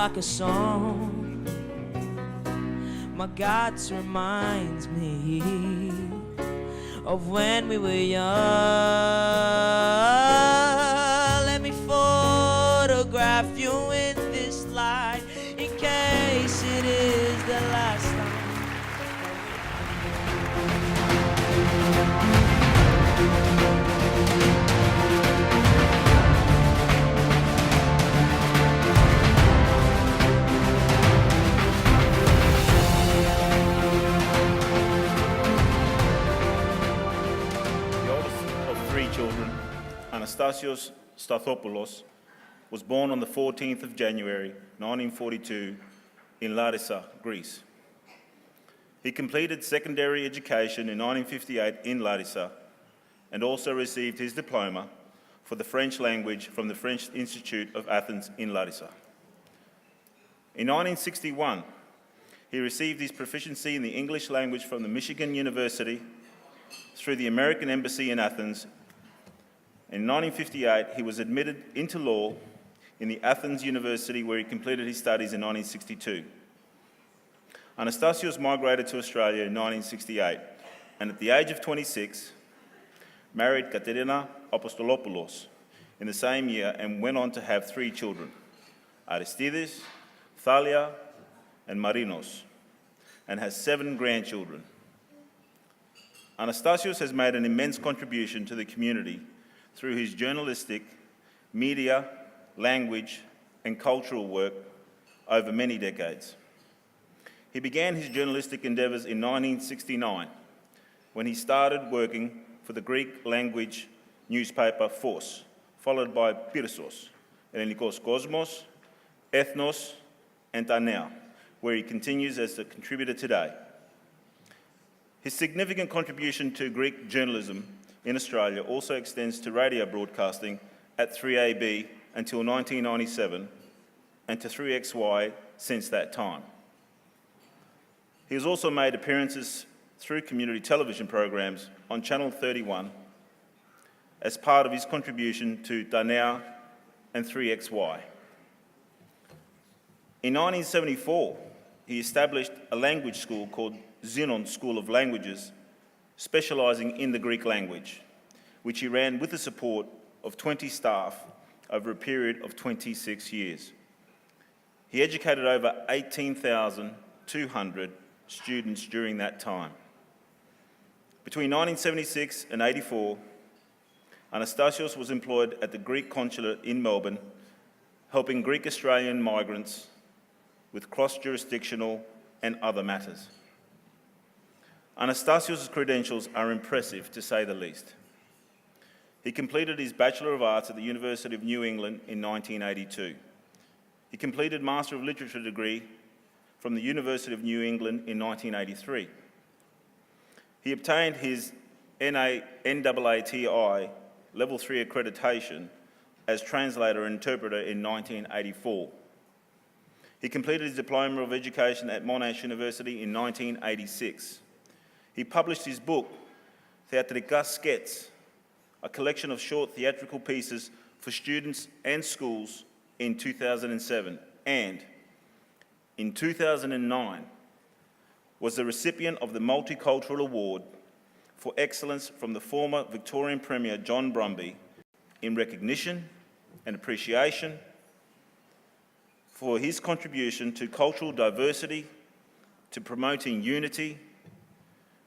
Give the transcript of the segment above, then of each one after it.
like a song. My guts reminds me of when we were young. Let me photograph you in this light in case it is the last time. Children, Anastasios Stathopoulos, was born on the 14th of January 1942 in Larissa, Greece. He completed secondary education in 1958 in Larissa and also received his diploma for the French language from the French Institute of Athens in Larissa. In 1961, he received his proficiency in the English language from the Michigan University through the American Embassy in Athens. In 1958, he was admitted into law in the Athens University, where he completed his studies in 1962. Anastasios migrated to Australia in 1968, and at the age of 26, married Katerina Apostolopoulos in the same year and went on to have 3 children, Aristides, Thalia, and Marinos, and has 7 grandchildren. Anastasios has made an immense contribution to the community through his journalistic, media, language, and cultural work over many decades. He began his journalistic endeavours in 1969 when he started working for the Greek language newspaper Phos, followed by Pyrsos, Ellenikos Kosmos, Ethnos, and Ta Nea, where he continues as a contributor today. His significant contribution to Greek journalism in Australia also extends to radio broadcasting at 3AB until 1997 and to 3XY since that time. He has also made appearances through community television programs on Channel 31 as part of his contribution to Ta Nea and 3XY. In 1974, he established a language school called Xenon School of Languages, specialising in the Greek language, which he ran with the support of 20 staff over a period of 26 years. He educated over 18,200 students during that time. Between 1976 and 84, Anastasios was employed at the Greek consulate in Melbourne, helping Greek Australian migrants with cross-jurisdictional and other matters. Anastasios' credentials are impressive, to say the least. He completed his Bachelor of Arts at the University of New England in 1982. He completed Master of Literature degree from the University of New England in 1983. He obtained his NAATI Level 3 accreditation as translator and interpreter in 1984. He completed his Diploma of Education at Monash University in 1986. He published his book, Theatrika Skets, a collection of short theatrical pieces for students and schools, in 2007, and in 2009 was the recipient of the Multicultural Award for Excellence from the former Victorian Premier John Brumby in recognition and appreciation for his contribution to cultural diversity, to promoting unity,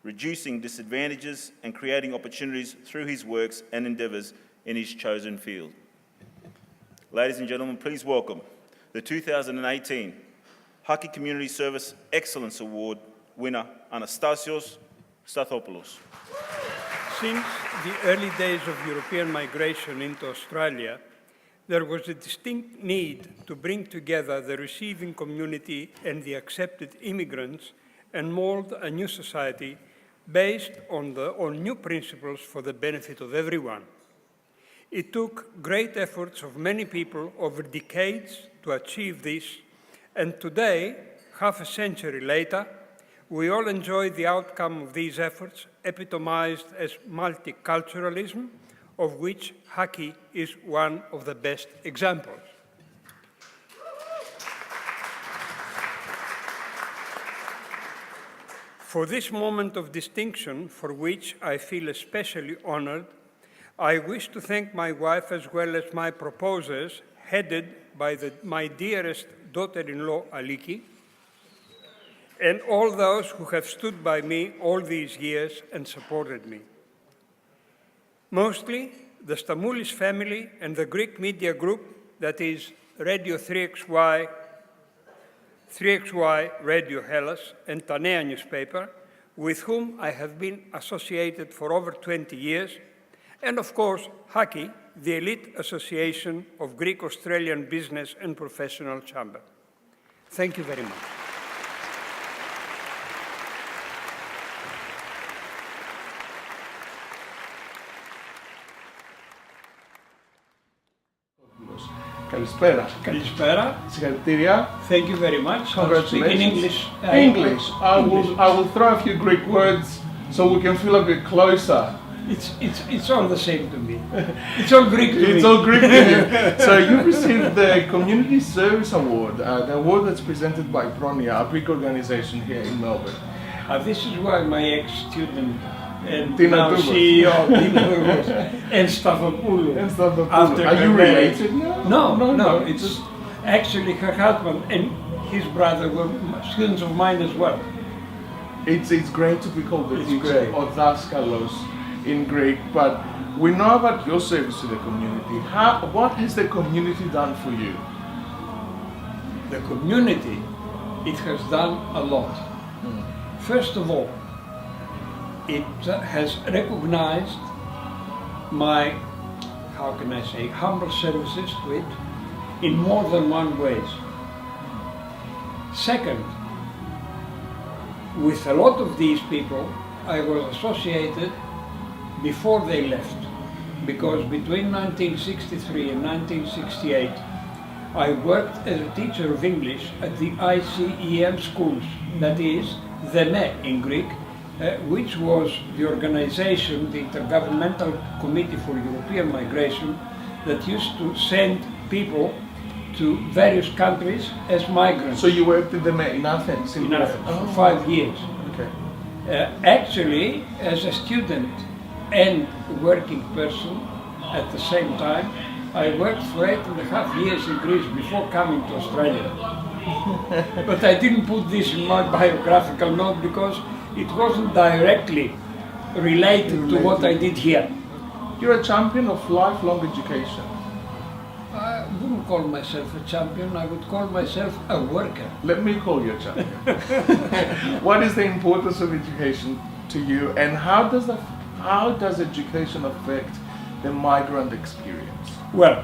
reducing disadvantages and creating opportunities through his works and endeavours in his chosen field. Ladies and gentlemen, please welcome the 2018 HACCI Community Service Excellence Award winner, Anastasios Stathopoulos. Since the early days of European migration into Australia, there was a distinct need to bring together the receiving community and the accepted immigrants and mould a new society based on new principles for the benefit of everyone. It took great efforts of many people over decades to achieve this, and today, half a century later, we all enjoy the outcome of these efforts, epitomized as multiculturalism, of which HACCI is one of the best examples. For this moment of distinction, for which I feel especially honored, I wish to thank my wife as well as my proposers, headed by my dearest daughter-in-law, Aliki, and all those who have stood by me all these years and supported me. Mostly, the Stamoulis family and the Greek media group, that is Radio 3XY, Radio Hellas, and Ta Nea newspaper, with whom I have been associated for over 20 years, and of course, HACCI, the elite association of Greek Australian Business and Professional Chamber. Thank you very much. Καλησπέρα. Καλησπέρα. Συγχαρητήρια. Thank you very much. I'll speak in English. English. I will throw a few Greek words so we can feel a bit closer. It's all the same to me. It's all Greek to me. It's all Greek to you. So you received the Community Service Award, the award that's presented by Pronia, a Greek organization here in Melbourne. This is why my ex-student and Tina now Douglas. CEO Tina Douglas and Stavropoulou. And stuff like After that. Are her you marriage. related now? No. It's actually her husband and his brother were students of mine as well. It's great to be called the It's teacher great. or daskalos in Greek, but we know about your service to the community. What has the community done for you? The community, it has done a lot. First of all, it has recognized my, how can I say, humble services to it in more than one ways. Second, with a lot of these people, I was associated before they left, because between 1963 and 1968, I worked as a teacher of English at the ICEM schools, that is, DEME in Greek, which was the organization, the Intergovernmental Committee for European Migration, that used to send people to various countries as migrants. So you worked in Athens? In Athens for 5 years. Okay. Actually, as a student and working person at the same time, I worked for 8.5 years in Greece before coming to Australia. But I didn't put this in my biographical note because it wasn't directly related to what I did here. You're a champion of lifelong education. I wouldn't call myself a champion, I would call myself a worker. Let me call you a champion. What is the importance of education to you, and how does education affect the migrant experience? Well,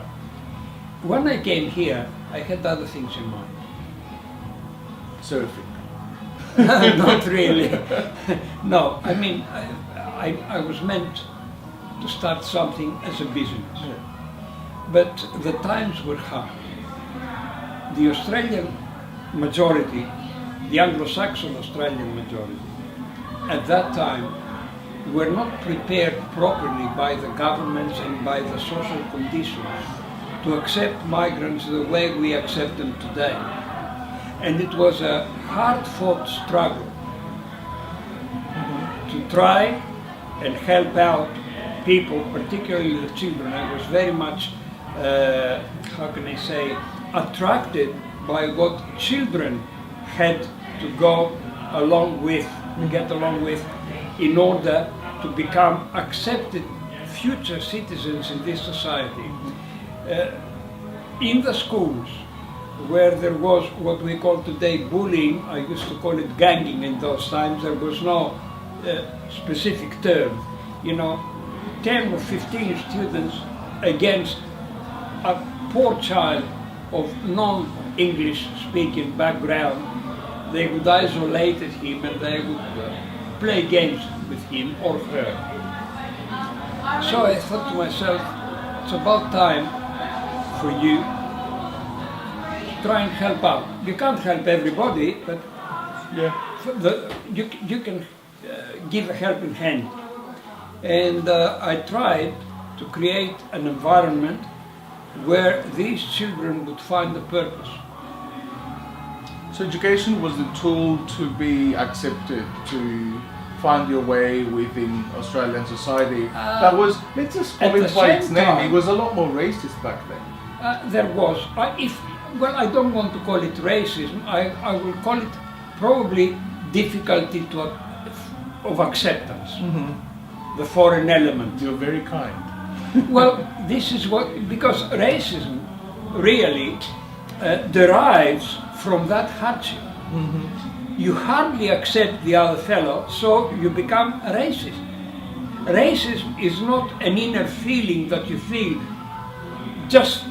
when I came here, I had other things in mind. Surfing. Not really. No, I mean, I was meant to start something as a business. Yeah. But the times were hard. The Australian majority, the Anglo-Saxon Australian majority, at that time were not prepared properly by the governments and by the social conditions to accept migrants the way we accept them today. And it was a hard-fought struggle to try and help out people, particularly the children. I was very much, how can I say, attracted by what children had to go along with, get along with, in order to become accepted future citizens in this society. In the schools, where there was what we call today bullying, I used to call it ganging in those times, there was no specific term. 10 or 15 students against a poor child of non-English speaking background, they would isolate him and they would play games with him or her. So I thought to myself, it's about time for you to try and help out. You can't help everybody, but you can give a helping hand. And I tried to create an environment where these children would find a purpose. So education was the tool to be accepted, to find your way within Australian society. That was, let's just call it by its name, it was a lot more racist back then. There was, well, I don't want to call it racism, I will call it probably difficulty of acceptance, the foreign element. You're very kind. Well, this is what, because racism really derives from that hardship. You hardly accept the other fellow, so you become a racist. Racism is not an inner feeling that you feel just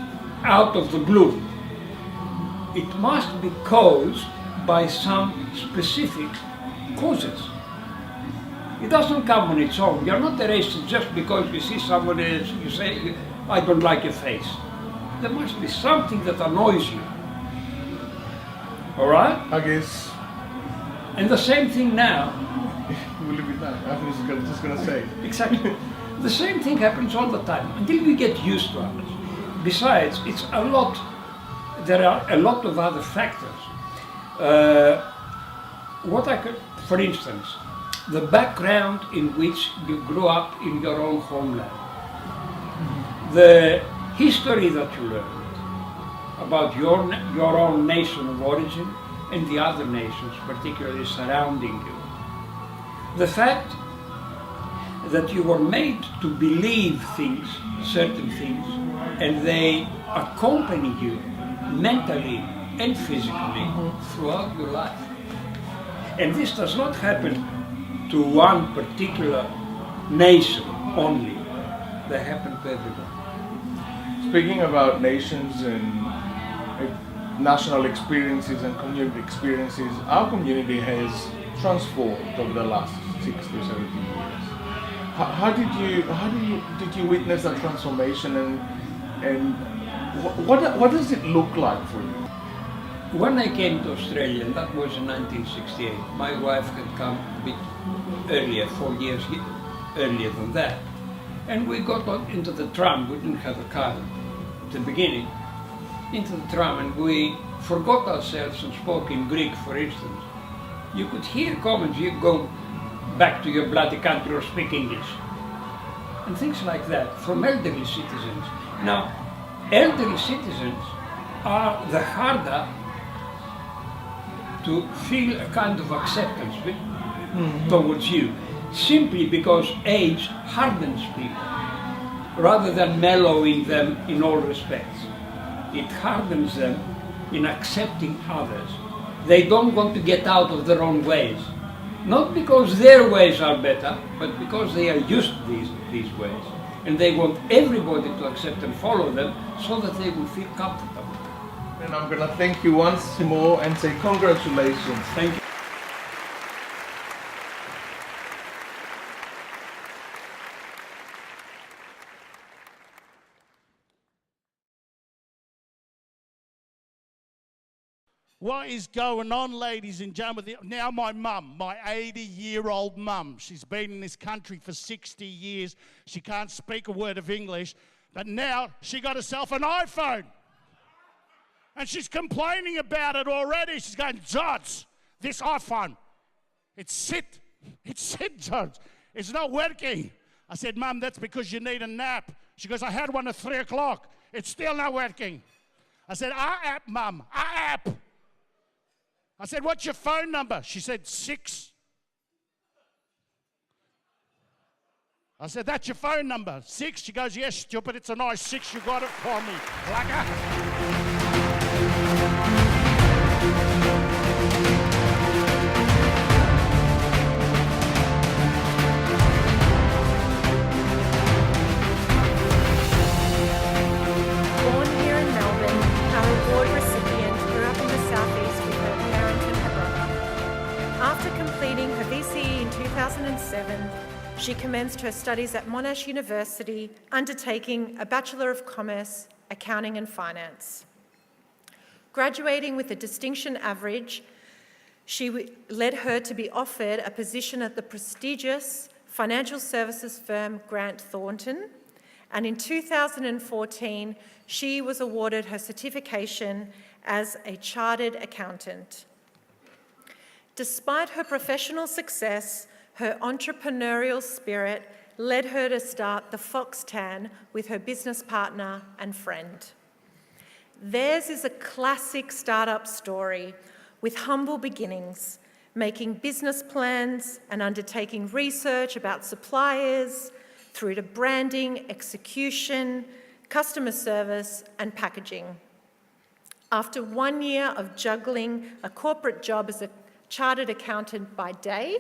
out of the blue. It must be caused by some specific causes. It doesn't come on its own. You're not a racist just because you see someone else, you say, I don't like your face. There must be something that annoys you. All right? I guess. And the same thing now. We'll leave it there. I was just going to say. Exactly. The same thing happens all the time until we get used to it. Besides, there are a lot of other factors. For instance, the background in which you grew up in your own homeland, the history that you learned about your own nation of origin and the other nations, particularly surrounding you. The fact that you were made to believe things, certain things, and they accompany you mentally and physically throughout your life. And this does not happen to one particular nation only. They happen to everyone. Speaking about nations and national experiences and community experiences, our community has transformed over the last 60 or 70 years. How did you witness that transformation, and what does it look like for you? When I came to Australia, and that was in 1968, my wife had come a bit earlier, 4 years earlier than that, and we got into the tram. We didn't have a car at the beginning. Into the tram, and we forgot ourselves and spoke in Greek, for instance. You could hear comments, you go back to your bloody country or speak English, and things like that from elderly citizens. Now, elderly citizens are the harder to feel a kind of acceptance towards you, simply because age hardens people rather than mellowing them in all respects. It hardens them in accepting others. They don't want to get out of their own ways. Not because their ways are better, but because they are used to these ways. And they want everybody to accept and follow them so that they will feel comfortable. And I'm going to thank you once more and say congratulations. Thank you. What is going on, ladies and gentlemen? Now my mum, my 80-year-old mum, she's been in this country for 60 years. She can't speak a word of English, but now she got herself an iPhone. And she's complaining about it already. She's going, George, this iPhone, it's shit, George. It's not working. I said, Mum, that's because you need a nap. She goes, I had one at 3 o'clock. It's still not working. I said, our app, Mum, our app. I said, what's your phone number? She said, 6. I said, that's your phone number, 6? She goes, yes, stupid, it's a nice 6, you got it for me. Lugger. Born here in Melbourne, our award recipient grew up in the southeast with her parents and her brother. After completing her VCE in 2007, she commenced her studies at Monash University, undertaking a Bachelor of Commerce, Accounting and Finance. Graduating with a distinction average, led her to be offered a position at the prestigious financial services firm Grant Thornton, and in 2014, she was awarded her certification as a chartered accountant. Despite her professional success, her entrepreneurial spirit led her to start the Fox Tan with her business partner and friend. Theirs is a classic startup story with humble beginnings, making business plans and undertaking research about suppliers, through to branding, execution, customer service, and packaging. After 1 year of juggling a corporate job as a chartered accountant by day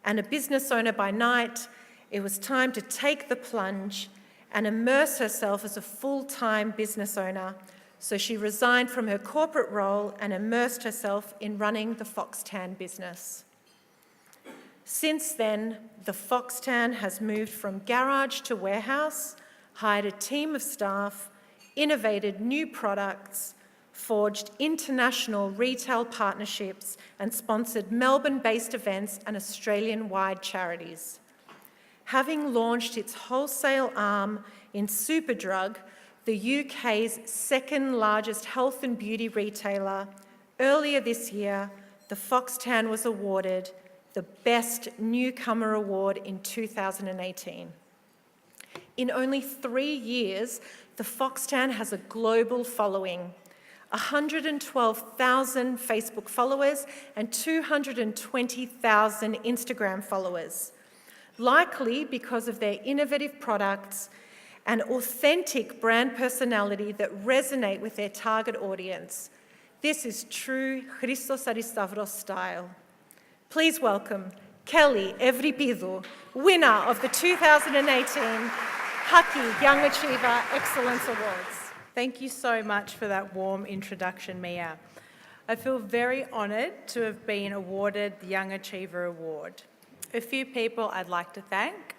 and a business owner by night, it was time to take the plunge and immerse herself as a full-time business owner. So she resigned from her corporate role and immersed herself in running the Fox Tan business. Since then, the Fox Tan has moved from garage to warehouse, hired a team of staff, innovated new products, forged international retail partnerships, and sponsored Melbourne-based events and Australian-wide charities. Having launched its wholesale arm in Superdrug, the UK's second largest health and beauty retailer, earlier this year, the Fox Tan was awarded the Best Newcomer Award in 2018. In only 3 years, the Fox Tan has a global following, 112,000 Facebook followers and 220,000 Instagram followers, likely because of their innovative products and authentic brand personality that resonate with their target audience. This is true Christos Aristovros style. Please welcome Kelly Evripidou, winner of the 2018 HACCI Young Achiever Excellence Awards. Thank you so much for that warm introduction, Mia. I feel very honoured to have been awarded the Young Achiever Award. A few people I'd like to thank.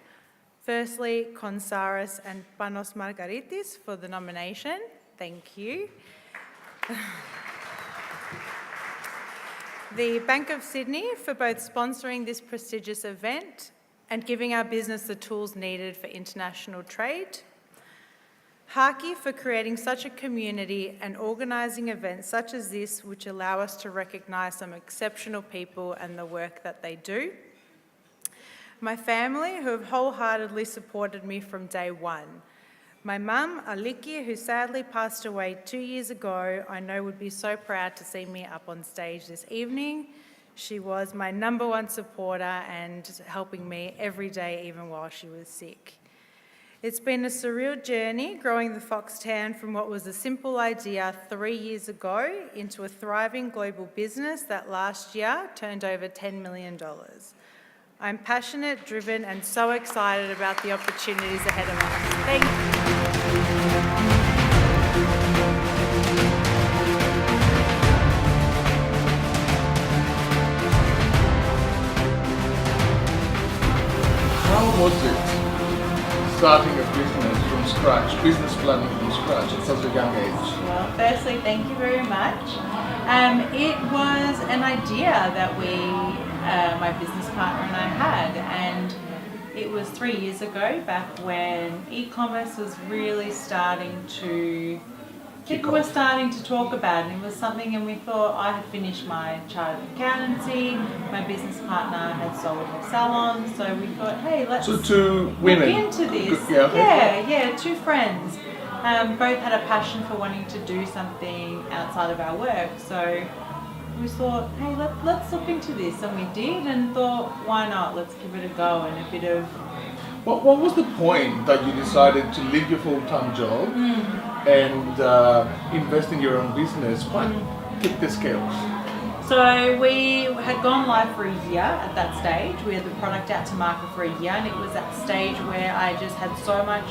Firstly, Konsaris and Panos Margaritis for the nomination. Thank you. The Bank of Sydney for both sponsoring this prestigious event and giving our business the tools needed for international trade. HACCI for creating such a community and organising events such as this, which allow us to recognise some exceptional people and the work that they do. My family, who have wholeheartedly supported me from day one. My mum, Aliki, who sadly passed away 2 years ago, I know would be so proud to see me up on stage this evening. She was my #1 supporter and helping me every day, even while she was sick. It's been a surreal journey growing the Fox Tan from what was a simple idea 3 years ago into a thriving global business that last year turned over $10 million. I'm passionate, driven, and so excited about the opportunities ahead of us. Thank you. How was it starting a business from scratch, business planning from scratch at such a young age? Well, firstly, thank you very much. It was an idea that my business partner and I had, and it was 3 years ago, back when e-commerce was really starting to, people were starting to talk about it. It was something, and we thought, I had finished my chartered accountancy, my business partner had sold her salon, so we thought, hey, let's So two women. look into this. Yeah, two friends. Both had a passion for wanting to do something outside of our work, so we thought, hey, let's look into this, and we did, and thought, why not? Let's give it a go, and a bit of. What was the point that you decided to leave your full-time job and invest in your own business? What tipped the scales? So we had gone live for a year at that stage. We had the product out to market for a year, and it was that stage where I just had so much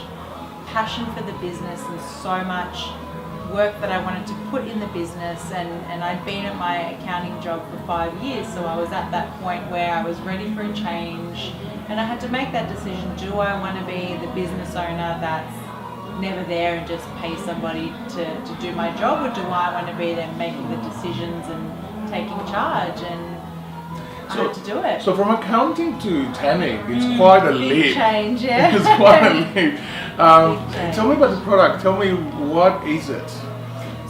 passion for the business and so much work that I wanted to put in the business, and I'd been at my accounting job for 5 years, so I was at that point where I was ready for a change, and I had to make that decision. Do I want to be the business owner that's never there and just pay somebody to do my job, or do I want to be there making the decisions and taking charge? And I had to do it. So from accounting to tanning, it's quite a Big leap. change, yeah. It's quite a leap. Big change. Tell me about the product. Tell me, what is it?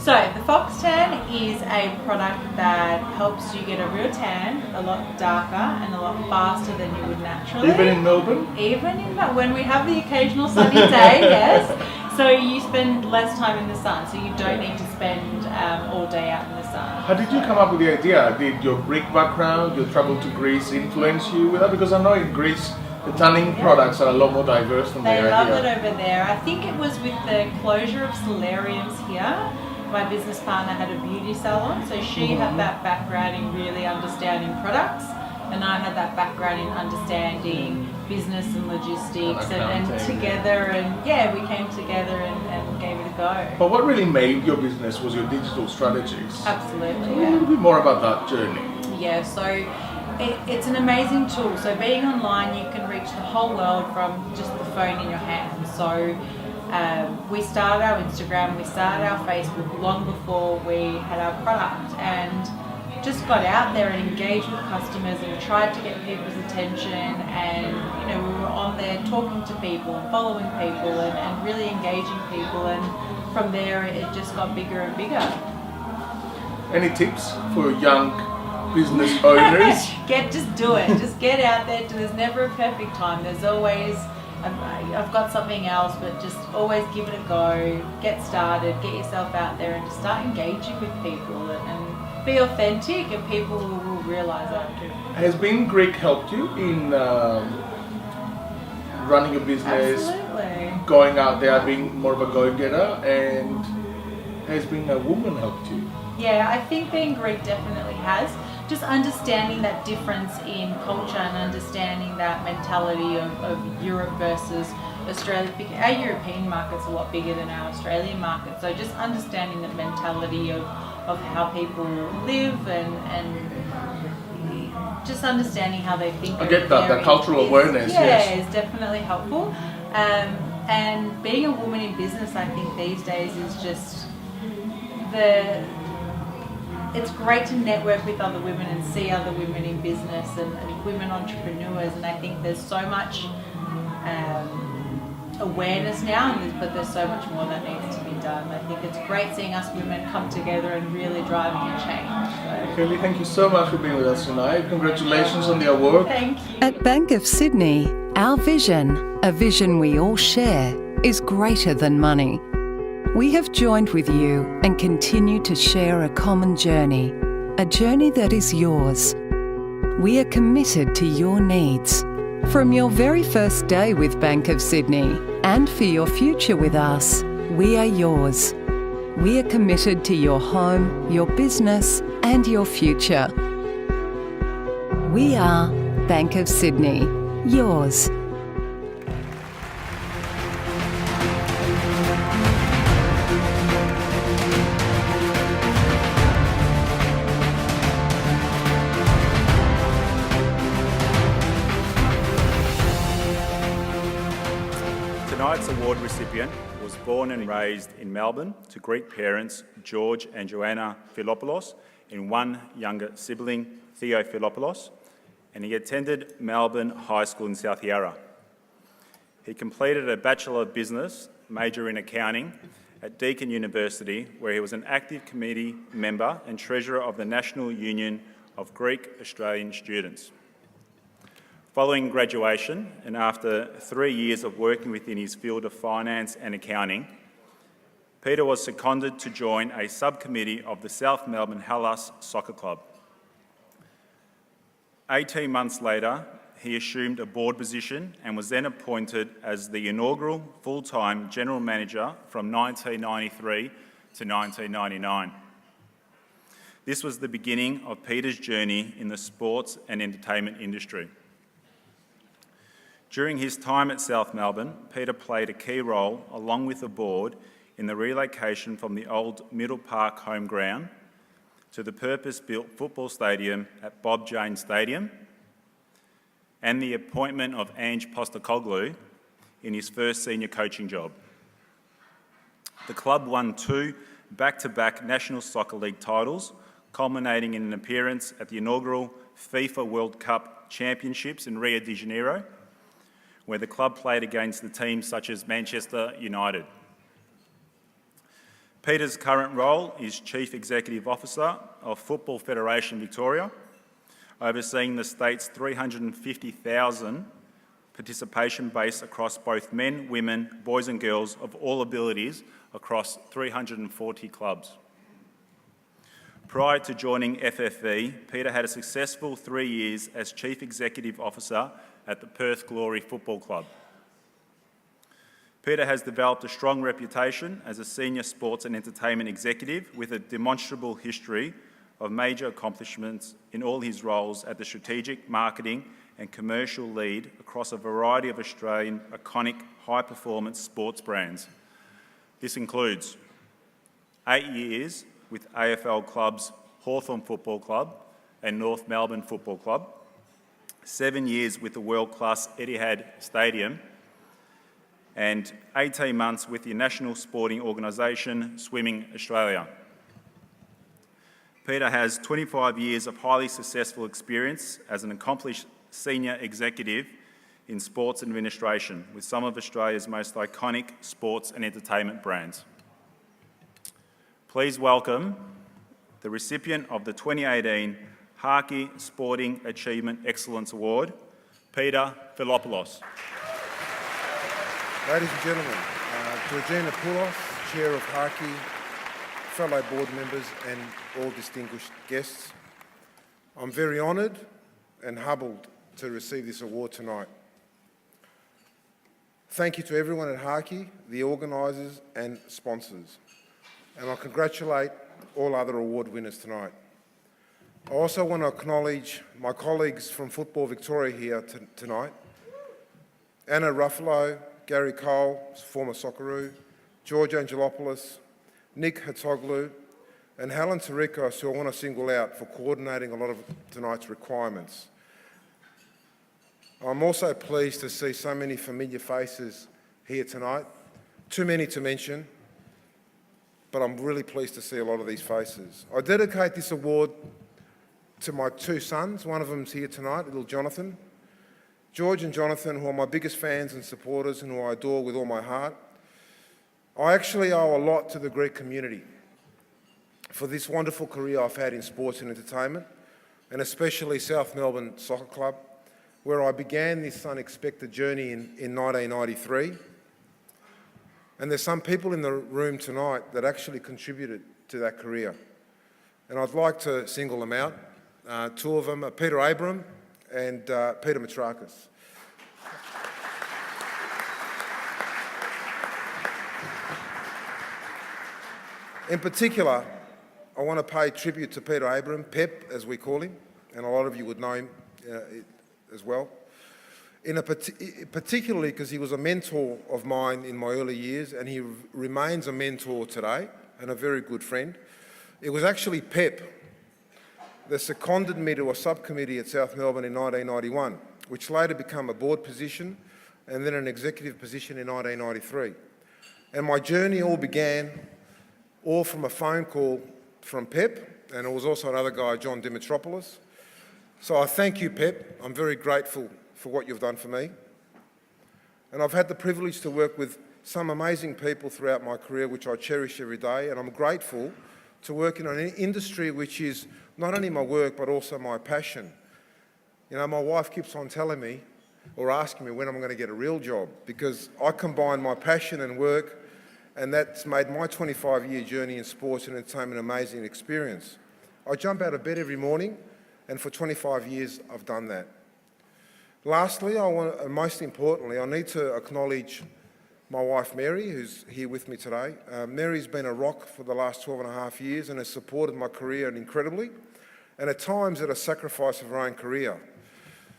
So the Fox Tan is a product that helps you get a real tan, a lot darker and a lot faster than you would naturally. Even in Melbourne? Even in when we have the occasional sunny day, yes. So you spend less time in the sun, so you don't need to spend all day out in the sun. How did you come up with the idea? Did your Greek background, your travel to Greece influence you with that? Because I know in Greece the tanning products are a lot more diverse than they They are love here. it over there. I think it was with the closure of solariums here. My business partner had a beauty salon, so she had that background in really understanding products, and I had that background in understanding business and logistics, and together, and yeah, we came together and gave it a go. But what really made your business was your digital strategies. Absolutely, Tell me a little bit more about that journey. Yeah, so it's an amazing tool. So being online, you can reach the whole world from just the phone in your hand. So we started our Instagram, we started our Facebook long before we had our product, and just got out there and engaged with customers and tried to get people's attention, and we were on there talking to people and following people and really engaging people, and from there it just got bigger and bigger. Any tips for young business owners? Just do it. Just get out there. There's never a perfect time. There's always, I've got something else, but just always give it a go. Get started. Get yourself out there and just start engaging with people and be authentic, and people will realise that. Has being Greek helped you in running your business, Absolutely. going out there, being more of a go-getter, and has being a woman helped you? Yeah, I think being Greek definitely has. Just understanding that difference in culture and understanding that mentality of Europe versus Australia. Our European market's a lot bigger than our Australian market, so just understanding the mentality of how people live and just understanding how they think. I get that, the cultural awareness, yes. Yeah, is definitely helpful. And being a woman in business, I think these days is just it's great to network with other women and see other women in business and women entrepreneurs, and I think there's so much awareness now, but there's so much more that needs to be done. I think it's great seeing us women come together and really driving a change. So. Kelly, thank you so much for being with us tonight. Congratulations on the award. Thank you. At Bank of Sydney, our vision, a vision we all share, is greater than money. We have joined with you and continue to share a common journey, a journey that is yours. We are committed to your needs. From your very first day with Bank of Sydney and for your future with us, we are yours. We are committed to your home, your business and your future. We are Bank of Sydney, yours. Tonight's award recipient was born and raised in Melbourne to Greek parents George and Joanna Philopoulos and one younger sibling, Theo Philopoulos, and he attended Melbourne High School in South Yarra. He completed a Bachelor of Business, major in accounting, at Deakin University, where he was an active committee member and treasurer of the National Union of Greek Australian Students. Following graduation, and after 3 years of working within his field of finance and accounting, Peter was seconded to join a subcommittee of the South Melbourne Hellas Soccer Club. 18 months later, he assumed a board position and was then appointed as the inaugural full-time general manager from 1993 to 1999. This was the beginning of Peter's journey in the sports and entertainment industry. During his time at South Melbourne, Peter played a key role, along with the board, in the relocation from the old Middle Park home ground to the purpose-built football stadium at Bob Jane Stadium, and the appointment of Ange Postecoglou in his first senior coaching job. The club won 2 back-to-back National Soccer League titles, culminating in an appearance at the inaugural FIFA World Cup Championships in Rio de Janeiro, where the club played against the teams such as Manchester United. Peter's current role is Chief Executive Officer of Football Federation Victoria, overseeing the state's 350,000 participation base across both men, women, boys and girls of all abilities across 340 clubs. Prior to joining FFV, Peter had a successful 3 years as Chief Executive Officer at the Perth Glory Football Club. Peter has developed a strong reputation as a senior sports and entertainment executive with a demonstrable history of major accomplishments in all his roles at the strategic, marketing and commercial lead across a variety of Australian iconic high-performance sports brands. This includes 8 years with AFL clubs Hawthorn Football Club and North Melbourne Football Club, 7 years with the world-class Etihad Stadium, and 18 months with the national sporting organisation Swimming Australia. Peter has 25 years of highly successful experience as an accomplished senior executive in sports administration with some of Australia's most iconic sports and entertainment brands. Please welcome the recipient of the 2018 HACCI Sporting Achievement Excellence Award, Peter Philopoulos. Ladies and gentlemen, Georgina Poulos, Chair of HACCI, fellow board members and all distinguished guests, I'm very honoured and humbled to receive this award tonight. Thank you to everyone at HACCI, the organisers and sponsors, and I congratulate all other award winners tonight. I also want to acknowledge my colleagues from Football Victoria here tonight, Anna Ruffalo, Gary Cole, former Socceroo, George Angelopoulos, Nick Hatzoglu, and Helen Tarikos, who I want to single out for coordinating a lot of tonight's requirements. I'm also pleased to see so many familiar faces here tonight. Too many to mention, but I'm really pleased to see a lot of these faces. I dedicate this award to my two sons. One of them's here tonight, little Jonathan. George and Jonathan, who are my biggest fans and supporters and who I adore with all my heart. I actually owe a lot to the Greek community for this wonderful career I've had in sports and entertainment, and especially South Melbourne Soccer Club, where I began this unexpected journey in 1993. And there's some people in the room tonight that actually contributed to that career. And I'd like to single them out. Two of them are Peter Abram and Peter Mitrakis. In particular, I want to pay tribute to Peter Abram, Pep as we call him, and a lot of you would know him as well. Particularly because he was a mentor of mine in my early years, and he remains a mentor today and a very good friend. It was actually Pep that seconded me to a subcommittee at South Melbourne in 1991, which later became a board position and then an executive position in 1993. And my journey all began from a phone call from Pep, and it was also another guy, John Dimitropoulos. So I thank you, Pep. I'm very grateful for what you've done for me. And I've had the privilege to work with some amazing people throughout my career, which I cherish every day, and I'm grateful to work in an industry which is not only my work, but also my passion. You know, my wife keeps on telling me, or asking me when I'm going to get a real job, because I combine my passion and work, and that's made my 25-year journey in sports and entertainment an amazing experience. I jump out of bed every morning, and for 25 years, I've done that. Lastly, most importantly, I need to acknowledge my wife, Mary, who's here with me today. Mary's been a rock for the last 12 and a half years and has supported my career incredibly, and at times at a sacrifice of her own career.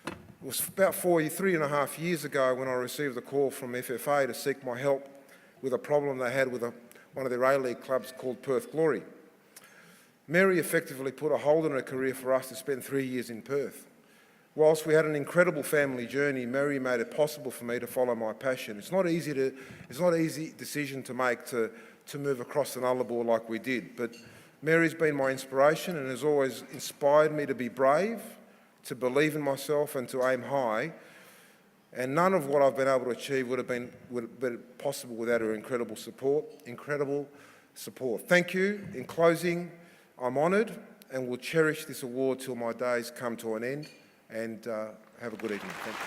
It was about 3.5 years ago when I received a call from FFA to seek my help with a problem they had with one of their A-League clubs called Perth Glory. Mary effectively put a hold on her career for us to spend 3 years in Perth. Whilst we had an incredible family journey, Mary made it possible for me to follow my passion. It's not an easy decision to make to move across the Nullarbor like we did, but Mary's been my inspiration and has always inspired me to be brave, to believe in myself and to aim high. And none of what I've been able to achieve would have been possible without her incredible support, incredible support. Thank you. In closing, I'm honoured and will cherish this award till my days come to an end, and have a good evening. Thank you.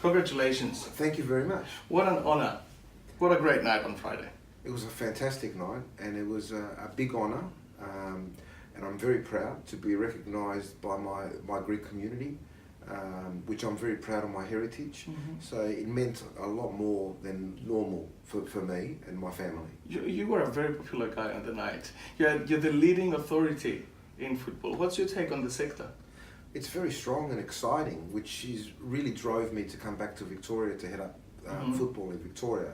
Congratulations. Thank you very much. What an honour. What a great night on Friday. It was a fantastic night, and it was a big honour, and I'm very proud to be recognised by my Greek community, which I'm very proud of my heritage. So it meant a lot more than normal for me and my family. You were a very popular guy on the night. You're the leading authority in football. What's your take on the sector? It's very strong and exciting, which really drove me to come back to Victoria to head up football in Victoria.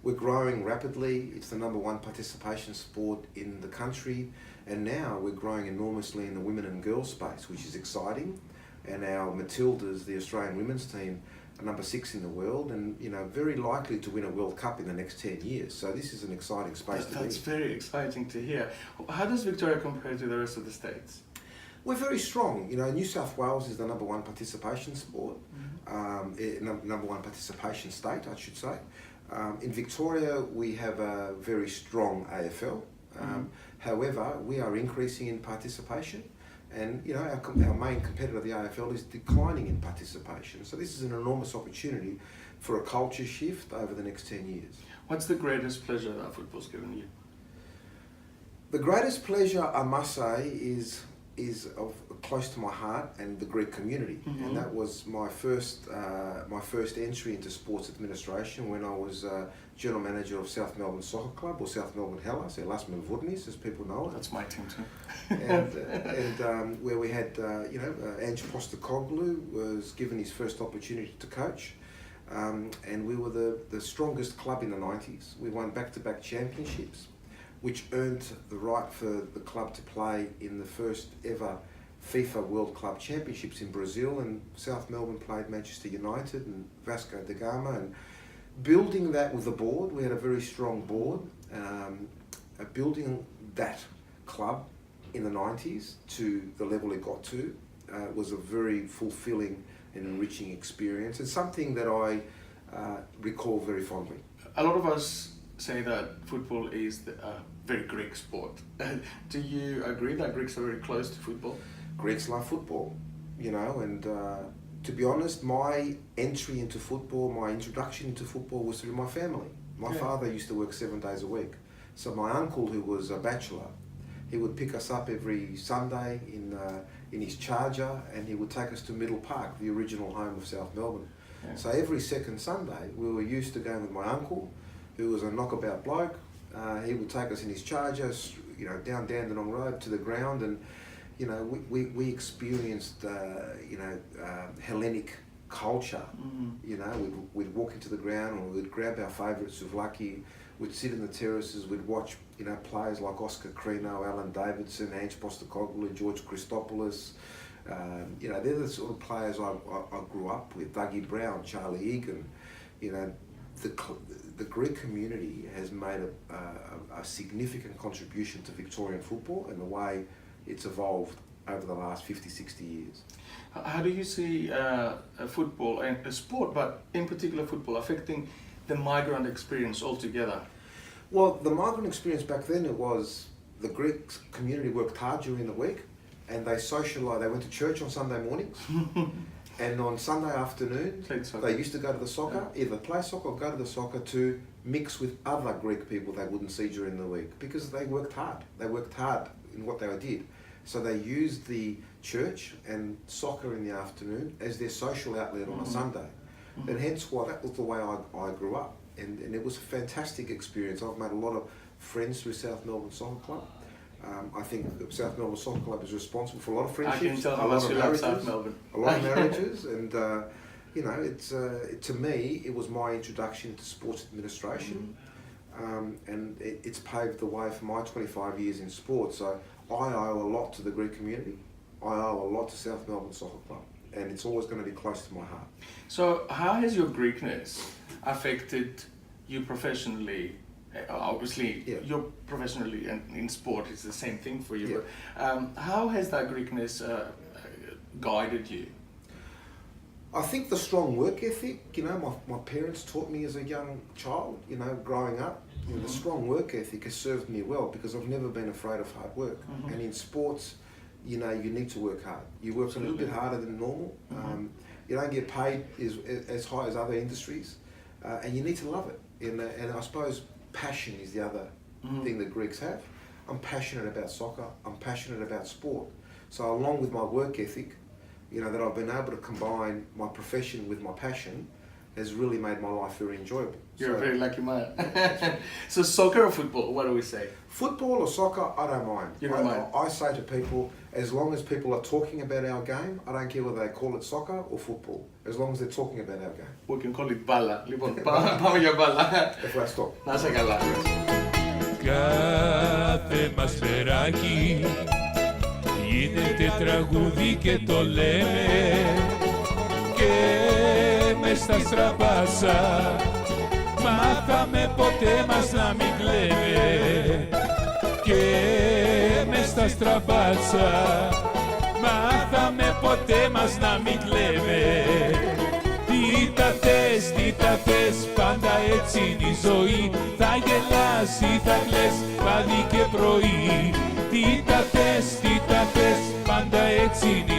We're growing rapidly. It's the #1 participation sport in the country, and now we're growing enormously in the women and girls space, which is exciting. And our Matildas, the Australian women's team, are #6 in the world, and very likely to win a World Cup in the next 10 years. So this is an exciting space to be. That's very exciting to hear. How does Victoria compare to the rest of the states? We're very strong. New South Wales is the #1 participation sport, #1 participation state, I should say. In Victoria, we have a very strong AFL. However, we are increasing in participation, and our main competitor, the AFL, is declining in participation. So this is an enormous opportunity for a culture shift over the next 10 years. What's the greatest pleasure that football's given you? The greatest pleasure, I must say, is close to my heart and the Greek community, and that was my first entry into sports administration when I was general manager of South Melbourne Soccer Club, or South Melbourne Hellas, Elas Vodnis, as people know it. That's my team too. and where we had Ange Postecoglou was given his first opportunity to coach, and we were the strongest club in the 90s. We won back-to-back championships, which earned the right for the club to play in the first ever FIFA World Club Championships in Brazil, and South Melbourne played Manchester United and Vasco da Gama, and building that with the board, we had a very strong board, building that club in the 90s to the level it got to was a very fulfilling and enriching experience, and something that I recall very fondly. A lot of us say that football is a very Greek sport. Do you agree that Greeks are very close to football? Greeks love football, and to be honest, my entry into football, my introduction into football was through my family. My father used to work 7 days a week. So my uncle, who was a bachelor, he would pick us up every Sunday in his Charger, and he would take us to Middle Park, the original home of South Melbourne. So every second Sunday, we were used to going with my uncle, who was a knockabout bloke. He would take us in his Charger, down Dandenong Road to the ground, and we experienced Hellenic culture. We'd walk into the ground and we'd grab our favourite souvlaki. We'd sit in the terraces. We'd watch players like Oscar Crino, Alan Davidson, Ange Postecoglou, George Christopoulos. They're the sort of players I grew up with. Dougie Brown, Charlie Egan. The Greek community has made a significant contribution to Victorian football and the way it's evolved over the last 50, 60 years. How do you see football and a sport, but in particular football, affecting the migrant experience altogether? Well, the migrant experience back then, it was the Greek community worked hard during the week, and they socialised. They went to church on Sunday mornings, and on Sunday afternoon, they used to go to the soccer, either play soccer or go to the soccer to mix with other Greek people they wouldn't see during the week, because they worked hard. They worked hard in what they did. So they used the church and soccer in the afternoon as their social outlet on a Sunday. And hence why that was the way I grew up. And it was a fantastic experience. I've made a lot of friends through South Melbourne Soccer Club. I think the South Melbourne Soccer Club is responsible for a lot of friendships. I can tell how much you love South Melbourne. A lot of marriages, and it's to me, it was my introduction to sports administration, and it's paved the way for my 25 years in sport. So I owe a lot to the Greek community. I owe a lot to South Melbourne Soccer Club, and it's always going to be close to my heart. So how has your Greekness affected you professionally? Obviously, you're professionally and in sport, it's the same thing for you. But how has that Greekness guided you? I think the strong work ethic, you know, my parents taught me as a young child, you know, growing up. You know, the strong work ethic has served me well because I've never been afraid of hard work. And in sports, you know, you need to work hard. You work a little bit harder than normal. You don't get paid as high as other industries, and you need to love it. And I suppose passion is the other thing that Greeks have. I'm passionate about soccer. I'm passionate about sport. So along with my work ethic, you know, that I've been able to combine my profession with my passion has really made my life very enjoyable. You're a very lucky man. So soccer or football, what do we say? Football or soccer, I don't mind. You don't mind? I say to people, as long as people are talking about our game, I don't care whether they call it soccer or football, as long as they're talking about our game. We can call it μπάλα. Λοιπόν, πάμε για μπάλα. Ευχαριστώ. Να είσαι καλά. Κάθε μας φεράκι γίνεται τραγούδι και το λέμε και μες στα στραπάτσα μάθαμε ποτέ μας να μην κλαίμε και μες στα στραπάτσα μάθαμε ποτέ μας να μην κλαίμε. Τι τα θες, πάντα έτσι είναι η ζωή. Θα γελάς ή θα κλαις, βράδυ και πρωί. Τι τα θες, πάντα έτσι είναι